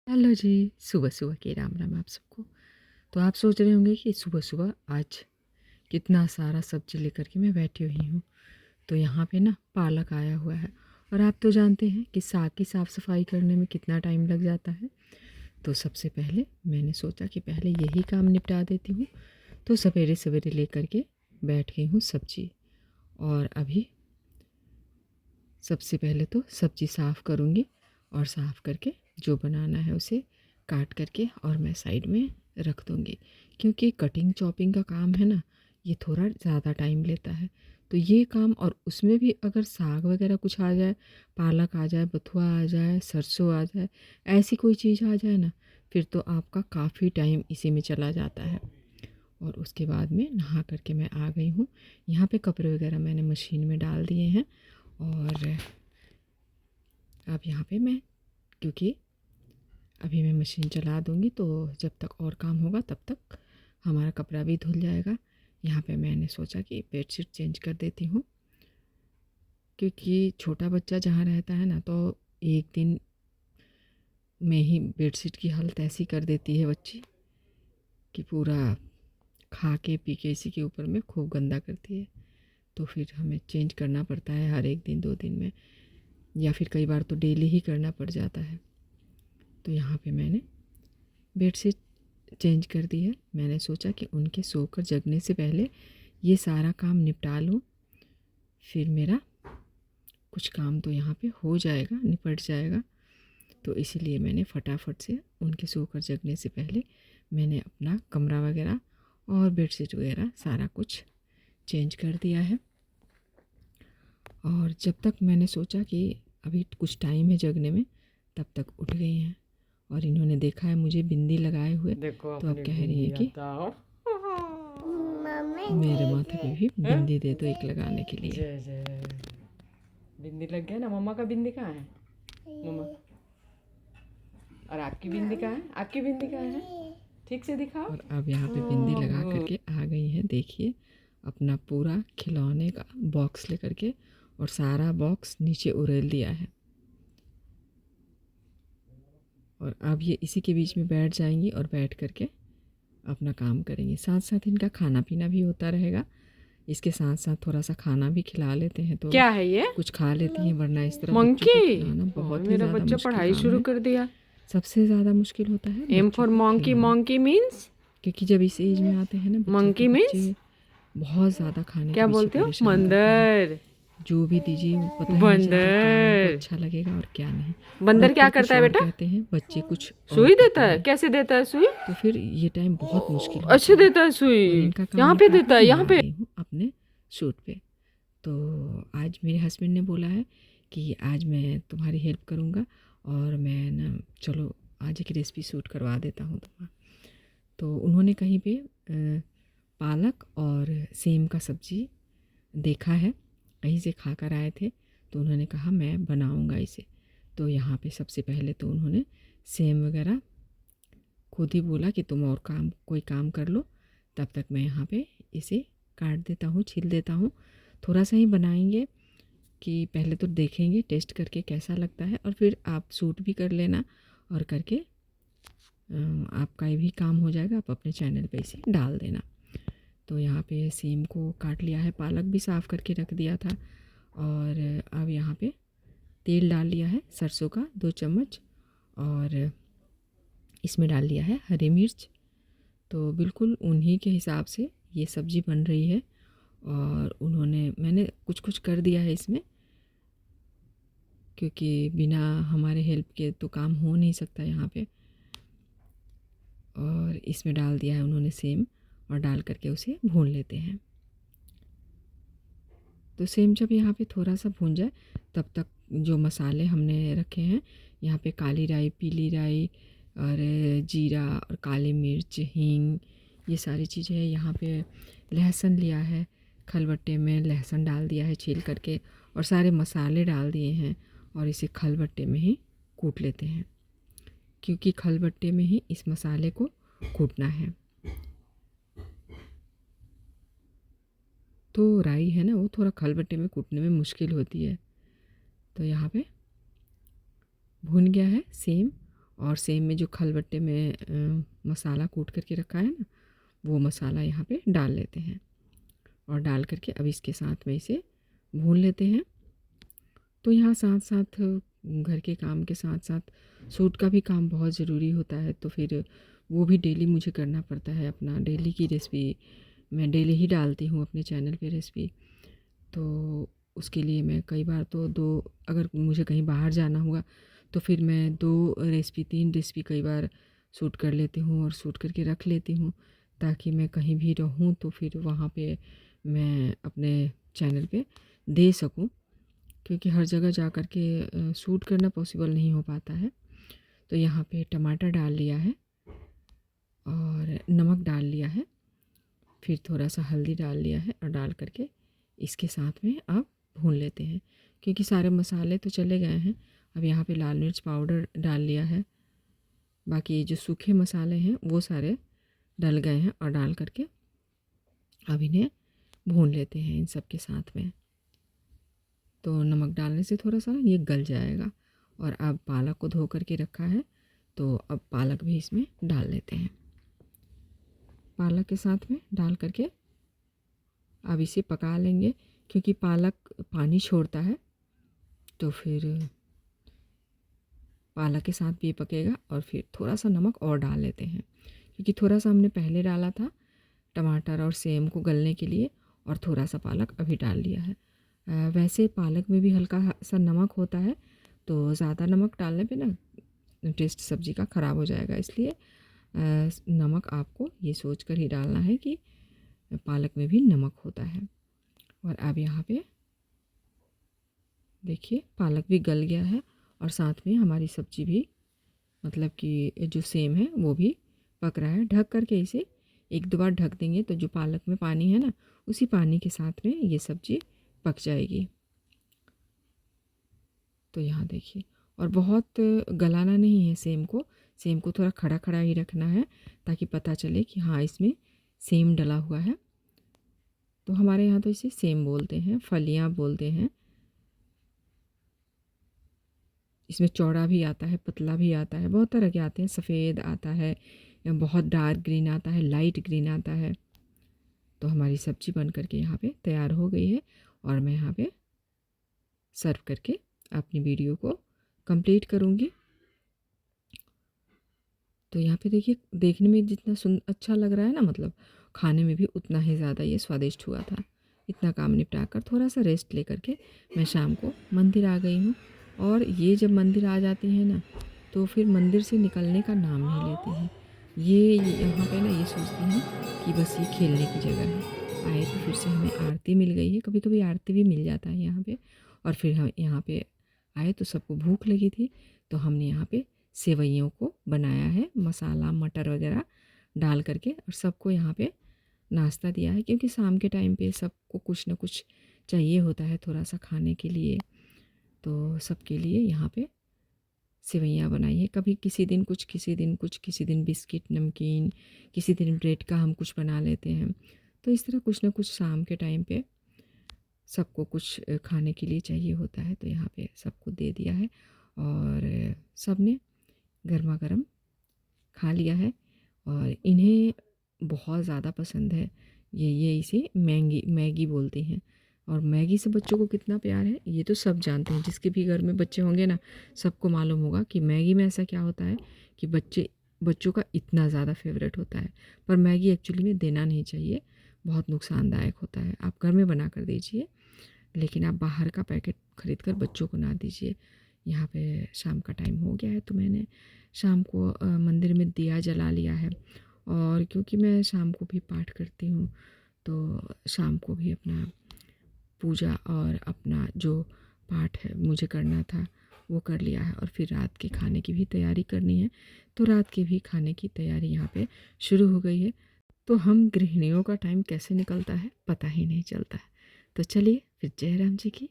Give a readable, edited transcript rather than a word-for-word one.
Hello जी, सुबह-सुबह के राम राम आप सबको। तो आप सोच रहे होंगे कि सुबह-सुबह आज कितना सारा सब्ज़ी लेकर के मैं बैठी हुई हूँ। तो यहाँ पे ना पालक आया हुआ है और आप तो जानते हैं कि साग की साफ़-सफ़ाई करने में कितना टाइम लग जाता है। तो सबसे पहले मैंने सोचा कि पहले यही काम निपटा देती हूँ। तो सवेरे-सवेरे लेकर के बैठ गई हूँ सब्ज़ी और अभी सबसे पहले तो सब्ज़ी साफ़ करूँगी और साफ़ करके जो बनाना है उसे काट करके और मैं साइड में रख दूँगी, क्योंकि कटिंग चॉपिंग का काम है ना, ये थोड़ा ज़्यादा टाइम लेता है। तो ये काम, और उसमें भी अगर साग वगैरह कुछ आ जाए, पालक आ जाए, बथुआ आ जाए, सरसों आ जाए, ऐसी कोई चीज़ आ जाए ना, फिर तो आपका काफ़ी टाइम इसी में चला जाता है। और उसके बाद में नहा करके मैं आ गई हूँ। यहाँ पे कपड़े वगैरह मैंने मशीन में डाल दिए हैं और अब यहाँ पे मैं, क्योंकि अभी मैं मशीन चला दूँगी तो जब तक और काम होगा तब तक हमारा कपड़ा भी धुल जाएगा। यहाँ पे मैंने सोचा कि बेडशीट चेंज कर देती हूँ, क्योंकि छोटा बच्चा जहाँ रहता है ना, तो एक दिन में ही बेडशीट की हालत ऐसी कर देती है बच्ची कि पूरा खा के पी के इसी के ऊपर में खूब गंदा करती है। तो फिर हमें चेंज करना पड़ता है हर एक दिन 2 दिन में, या फिर कई बार तो डेली ही करना पड़ जाता है। तो यहाँ पे मैंने बेडशीट चेंज कर दी है। मैंने सोचा कि उनके सोकर जगने से पहले ये सारा काम निपटा लूँ, फिर मेरा कुछ काम तो यहाँ पे हो जाएगा, निपट जाएगा। तो इसीलिए मैंने फटाफट से उनके सोकर जगने से पहले मैंने अपना कमरा वगैरह और बेडशीट वगैरह सारा कुछ चेंज कर दिया है। और जब तक मैंने सोचा कि अभी कुछ टाइम है जगने में, तब तक उठ गई हैं और इन्होंने देखा है मुझे बिंदी लगाए हुए, तो अब कह रही है कि मेरे माथे पे भी बिंदी दे दो एक लगाने के लिए। जय जय। बिंदी लग गया ना। मम्मा का बिंदी कहाँ है? मम्मा। और आपकी बिंदी कहाँ है? आपकी बिंदी कहाँ है? ठीक से दिखाओ। और अब यहाँ पे बिंदी लगा करके आ गई हैं। देखिए, अपना पूरा खिलौने का बॉक्स लेकर के, और सारा बॉक्स नीचे उड़ेल दिया है। और अब ये इसी के बीच में बैठ जाएंगी और बैठ करके अपना काम करेंगी। साथ साथ इनका खाना पीना भी होता रहेगा। इसके साथ साथ थोड़ा सा खाना भी खिला लेते हैं तो क्या है ये? कुछ खा लेती हैं, वरना इस तरह बच्चों को मंकी। खिलाना बहुत ही मेरा ज़्यादा बच्चा मुश्किल पढ़ाई काम शुरू है। कर दिया। सबसे ज़्यादा मुश्किल होता है एम बच्चों फॉर को मंकी। खिलाना, मंकी मीन्स? क्योंकि जब इस एज में आते हैं ना बच्चे, तो मंकी मीन्स बच्चे बहुत ज़्यादा खाने के क्या पीछे बोलते हो? परेशान करते हैं। बंदर। जो भी दीजिए वो पता ही नहीं चलता क्या उनको बंदर। अच्छा लगेगा और क्या नहीं। बंदर क्या डॉक्टर कुछ करता है और बेटा? कहते हैं, बच्चे कुछ और सुई कहते देता है? हैं। कैसे देता है सुई? तो फिर ये टाइम बहुत मुश्किल होता अच्छे है। देता है और सुई। इनका काम यहाँ पे निपटा देता है, करके मैं यहाँ आ पे। गई हूँ अपने शूट पे। तो आज मेरे हस्बैंड ने बोला है कि आज मैं तुम्हारी हेल्प करूँगा, और मैं ना, चलो आज एक रेसिपी शूट करवा देता हूँ तुम्हारा। तो उन्होंने कहीं पे पालक और सेम का सब्ज़ी देखा है, कहीं से खा कर आए थे, तो उन्होंने कहा मैं बनाऊँगा इसे। तो यहाँ पे सबसे पहले तो उन्होंने सेम वगैरह खुद ही बोला कि तुम और काम कोई काम कर लो, तब तक मैं यहाँ पे इसे काट देता हूँ, छील देता हूँ। थोड़ा सा ही बनाएंगे कि पहले तो देखेंगे टेस्ट करके कैसा लगता है, और फिर आप शूट भी कर लेना, और करके आपका ये भी काम हो जाएगा, आप अपने चैनल पे इसे डाल देना। तो यहाँ पे सेम को काट लिया है, पालक भी साफ़ करके रख दिया था, और अब यहाँ पे तेल डाल लिया है सरसों का 2 चम्मच, और इसमें डाल लिया है हरी मिर्च। तो बिल्कुल उन्हीं के हिसाब से ये सब्ज़ी बन रही है, और मैंने कुछ कुछ कर दिया है इसमें, क्योंकि बिना हमारे हेल्प के तो काम हो नहीं सकता यहाँ पे। और इसमें डाल दिया है उन्होंने सेम, और डाल करके उसे भून लेते हैं। तो सेम जब यहाँ पे थोड़ा सा भून जाए, तब तक जो मसाले हमने रखे हैं, यहाँ पे काली राई, पीली राई, और जीरा और काली मिर्च, हींग, ये सारी चीज़ें हैं। यहाँ पे लहसुन लिया है, खलबट्टे में लहसुन डाल दिया है छील करके, और सारे मसाले डाल दिए हैं, और इसे खलबट्टे में ही कूट लेते हैं, क्योंकि खलबट्टे में ही इस मसाले को कूटना है। तो राई है ना, वो थोड़ा खलबट्टे में कूटने में मुश्किल होती है। तो यहाँ पे भुन गया है सेम, और सेम में जो खलबट्टे में मसाला कूट करके रखा है ना, वो मसाला यहाँ पे डाल लेते हैं और डाल करके अब इसके साथ में इसे भून लेते हैं। तो यहाँ साथ साथ घर के काम के साथ साथ सूट का भी काम बहुत ज़रूरी होता है, तो फिर वो भी डेली मुझे करना पड़ता है। अपना डेली की रेसिपी मैं डेली ही डालती हूँ अपने चैनल पे रेसिपी। तो उसके लिए मैं कई बार तो अगर मुझे कहीं बाहर जाना हुआ तो फिर मैं 2 रेसिपी 3 रेसिपी कई बार शूट कर लेती हूँ और शूट करके रख लेती हूँ, ताकि मैं कहीं भी रहूँ तो फिर वहाँ पे मैं अपने चैनल पे दे सकूँ, क्योंकि हर जगह जा कर के शूट करना पॉसिबल नहीं हो पाता है। तो यहाँ पे टमाटर डाल लिया है और नमक डाल लिया है, फिर थोड़ा सा हल्दी डाल लिया है और डाल करके इसके साथ में अब भून लेते हैं, क्योंकि सारे मसाले तो चले गए हैं। अब यहाँ पे लाल मिर्च पाउडर डाल लिया है, बाकी जो सूखे मसाले हैं वो सारे डल गए हैं और डाल करके अब इन्हें भून लेते हैं इन सब के साथ में। तो नमक डालने से थोड़ा सा ये गल जाएगा। और अब पालक को धो करके रखा है, तो अब पालक भी इसमें डाल लेते हैं। पालक के साथ में डाल करके अब इसे पका लेंगे, क्योंकि पालक पानी छोड़ता है, तो फिर पालक के साथ भी ये पकेगा। और फिर थोड़ा सा नमक और डाल लेते हैं, क्योंकि थोड़ा सा हमने पहले डाला था टमाटर और सेम को गलने के लिए, और थोड़ा सा पालक अभी डाल लिया है। वैसे पालक में भी हल्का सा नमक होता है, तो ज़्यादा नमक डालने पे ना टेस्ट सब्ज़ी का ख़राब हो जाएगा, इसलिए नमक आपको ये सोच कर ही डालना है कि पालक में भी नमक होता है। और अब यहाँ पे देखिए पालक भी गल गया है और साथ में हमारी सब्ज़ी भी, मतलब कि जो सेम है वो भी पक रहा है। ढक करके इसे 1-2 बार ढक देंगे तो जो पालक में पानी है ना, उसी पानी के साथ में ये सब्ज़ी पक जाएगी। तो यहाँ देखिए, और बहुत गलाना नहीं है सेम को थोड़ा खड़ा खड़ा ही रखना है, ताकि पता चले कि हाँ इसमें सेम डला हुआ है। तो हमारे यहाँ तो इसे सेम बोलते हैं, फलियाँ बोलते हैं। इसमें चौड़ा भी आता है, पतला भी आता है, बहुत तरह के आते हैं। सफ़ेद आता है, या बहुत डार्क ग्रीन आता है, लाइट ग्रीन आता है। तो हमारी सब्ज़ी बन करके यहाँ पे तैयार हो गई है, और मैं यहाँ पे सर्व करके अपनी वीडियो को कंप्लीट करूँगी। तो यहाँ पे देखिए, देखने में जितना अच्छा लग रहा है ना, मतलब खाने में भी उतना ही ज़्यादा ये स्वादिष्ट हुआ था। इतना काम निपटा कर थोड़ा सा रेस्ट ले करके मैं शाम को मंदिर आ गई हूँ। और ये जब मंदिर आ जाती है ना, तो फिर मंदिर से निकलने का नाम नहीं लेती हैं। ये यहाँ पे ना ये सोचती हैं कि बस ये खेलने की जगह है। आए तो फिर से हमें आरती मिल गई है, कभी कभी आरती भी मिल जाता है यहाँ पे। और फिर हम यहाँ पे आए तो सबको भूख लगी थी, तो हमने यहाँ पे सेवइयों को बनाया है, मसाला मटर वगैरह डाल करके, और सबको यहाँ पे नाश्ता दिया है, क्योंकि शाम के टाइम पे सबको कुछ ना कुछ चाहिए होता है थोड़ा सा खाने के लिए। तो सबके लिए यहाँ पे सेवइयाँ बनाई है। कभी किसी दिन कुछ, किसी दिन कुछ, किसी दिन बिस्किट नमकीन, किसी दिन ब्रेड का हम कुछ बना लेते हैं। तो इस तरह कुछ ना कुछ शाम के टाइम पे सबको कुछ खाने के लिए चाहिए होता है। तो यहाँ पे सबको दे दिया है, और सब ने गर्मा गर्म खा लिया है। और इन्हें बहुत ज़्यादा पसंद है ये इसे मैगी बोलते हैं। और मैगी से बच्चों को कितना प्यार है ये तो सब जानते हैं, जिसके भी घर में बच्चे होंगे ना, सबको मालूम होगा कि मैगी में ऐसा क्या होता है कि बच्चों का इतना ज़्यादा फेवरेट होता है। पर मैगी एक्चुअली में देना नहीं चाहिए, बहुत नुकसानदायक होता है। आप घर में बना कर दीजिए, लेकिन आप बाहर का पैकेट ख़रीद कर बच्चों को ना दीजिए। यहाँ पे शाम का टाइम हो गया है, तो मैंने शाम को मंदिर में दिया जला लिया है। और क्योंकि मैं शाम को भी पाठ करती हूँ, तो शाम को भी अपना पूजा और अपना जो पाठ है मुझे करना था वो कर लिया है। और फिर रात के खाने की भी तैयारी करनी है, तो रात के भी खाने की तैयारी यहाँ पे शुरू हो गई है। तो हम गृहिणियों का टाइम कैसे निकलता है पता ही नहीं चलता है। तो चलिए फिर जय राम जी की